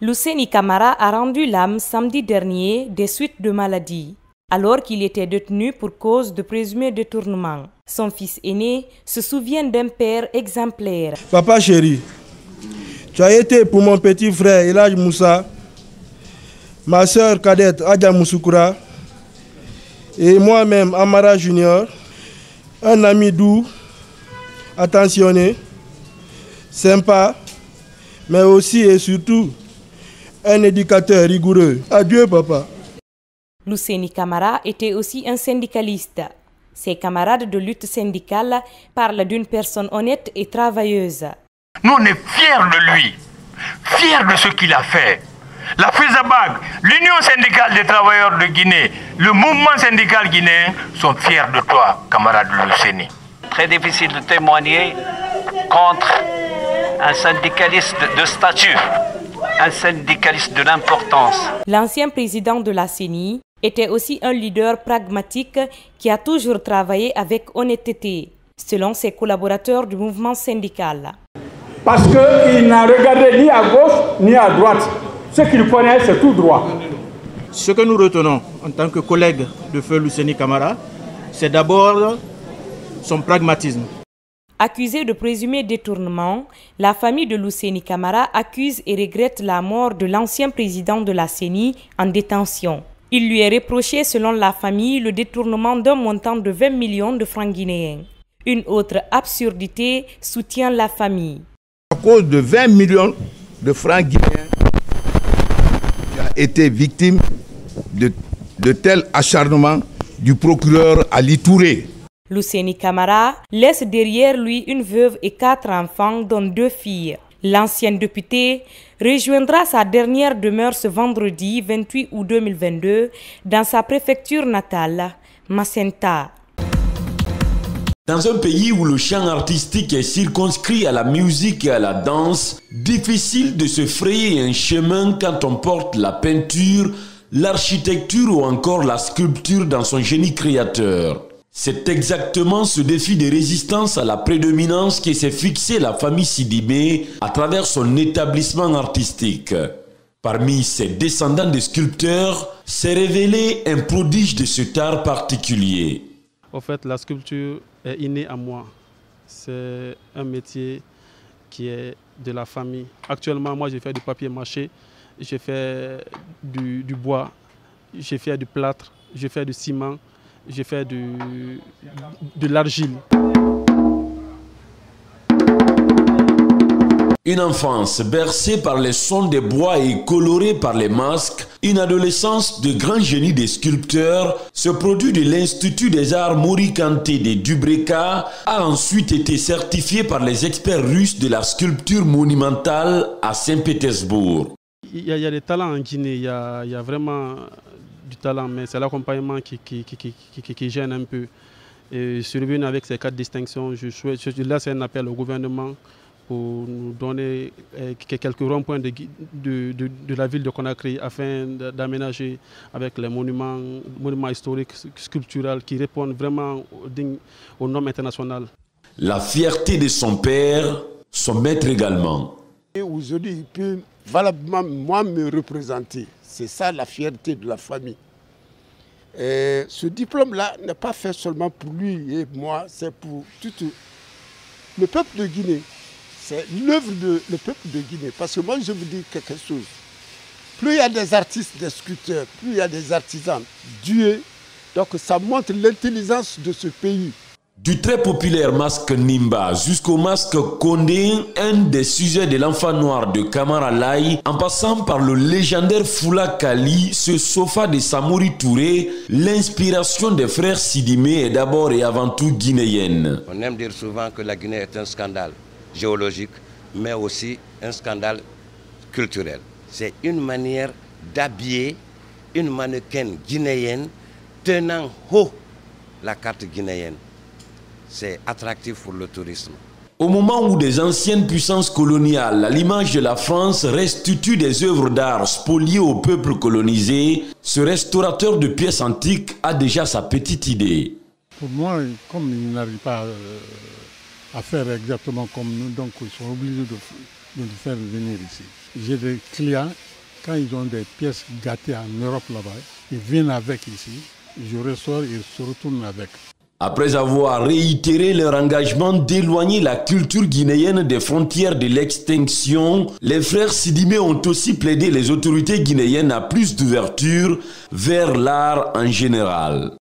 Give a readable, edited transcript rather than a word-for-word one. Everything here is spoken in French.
Luseni Camara a rendu l'âme samedi dernier des suites de maladie, alors qu'il était détenu pour cause de présumé détournement. Son fils aîné se souvient d'un père exemplaire. Papa chéri, tu as été pour mon petit frère Elhadj Moussa, ma soeur cadette Adja Moussoukoura et moi-même Amara Junior, un ami doux, attentionné, sympa, mais aussi et surtout un éducateur rigoureux. Adieu papa. Luseni Camara était aussi un syndicaliste. Ses camarades de lutte syndicale parlent d'une personne honnête et travailleuse. Nous, on est fiers de lui, fiers de ce qu'il a fait. La FESABAG, l'Union syndicale des travailleurs de Guinée, le mouvement syndical guinéen sont fiers de toi, camarade Luseni. Très difficile de témoigner contre un syndicaliste de statut, un syndicaliste de l'importance. L'ancien président de la CENI était aussi un leader pragmatique qui a toujours travaillé avec honnêteté, selon ses collaborateurs du mouvement syndical. Parce qu'il n'a regardé ni à gauche ni à droite. Ce qu'il connaît, c'est tout droit. Ce que nous retenons en tant que collègues de feu Luseni Camara, c'est d'abord son pragmatisme. Accusé de présumé détournement, la famille de Luseni Camara accuse et regrette la mort de l'ancien président de la CENI en détention. Il lui est reproché, selon la famille, le détournement d'un montant de 20 millions de francs guinéens. Une autre absurdité soutient la famille. À cause de 20 millions de francs guinéens, tu as été victime de tel acharnement du procureur Ali Touré. Luseni Camara laisse derrière lui une veuve et 4 enfants, dont 2 filles. L'ancien député rejoindra sa dernière demeure ce vendredi 28 août 2022 dans sa préfecture natale, Macenta. Dans un pays où le champ artistique est circonscrit à la musique et à la danse, difficile de se frayer un chemin quand on porte la peinture, l'architecture ou encore la sculpture dans son génie créateur. C'est exactement ce défi de résistance à la prédominance qui s'est fixé la famille Sidibé à travers son établissement artistique. Parmi ses descendants de sculpteurs, s'est révélé un prodige de cet art particulier. En fait, la sculpture est innée à moi. C'est un métier qui est de la famille. Actuellement, moi, j'ai fait du papier mâché, j'ai fait du bois, j'ai fait du plâtre, j'ai fait du ciment. J'ai fait de l'argile. Une enfance bercée par les sons des bois et colorée par les masques, une adolescence de grands génies des sculpteurs, ce produit de l'Institut des Arts Mori Kanté de Dubreka a ensuite été certifié par les experts russes de la sculpture monumentale à Saint-Pétersbourg. Il y a des talents en Guinée, il y a vraiment du talent, mais c'est l'accompagnement qui gêne un peu. Et je suis revenu avec ces 4 distinctions. Là, c'est un appel au gouvernement pour nous donner quelques ronds-points de la ville de Conakry afin d'aménager avec les monuments historiques, sculpturels qui répondent vraiment aux normes internationales. La fierté de son père, son maître également. Aujourd'hui, il peut valablement moi me représenter. C'est ça la fierté de la famille. Et ce diplôme-là n'est pas fait seulement pour lui et moi, c'est pour tout le peuple de Guinée. C'est l'œuvre du peuple de Guinée. Parce que moi, je vous dis quelque chose. Plus il y a des artistes, des sculpteurs, plus il y a des artisans doués, donc ça montre l'intelligence de ce pays. Du très populaire masque Nimba jusqu'au masque Condé, un des sujets de l'enfant noir de Camara Laye, en passant par le légendaire Foula Kali, ce sofa de Samori Touré, l'inspiration des frères Sidimé est d'abord et avant tout guinéenne. On aime dire souvent que la Guinée est un scandale géologique, mais aussi un scandale culturel. C'est une manière d'habiller une mannequin guinéenne tenant haut la carte guinéenne. C'est attractif pour le tourisme. Au moment où des anciennes puissances coloniales, à l'image de la France, restituent des œuvres d'art spoliées au peuple colonisé, ce restaurateur de pièces antiques a déjà sa petite idée. Pour moi, comme ils n'arrivent pas à faire exactement comme nous, donc ils sont obligés de nous faire venir ici. J'ai des clients Quand ils ont des pièces gâtées en Europe là-bas, ils viennent avec ici, je ressors, ils se retournent avec. Après avoir réitéré leur engagement d'éloigner la culture guinéenne des frontières de l'extinction, les frères Sidimé ont aussi plaidé les autorités guinéennes à plus d'ouverture vers l'art en général.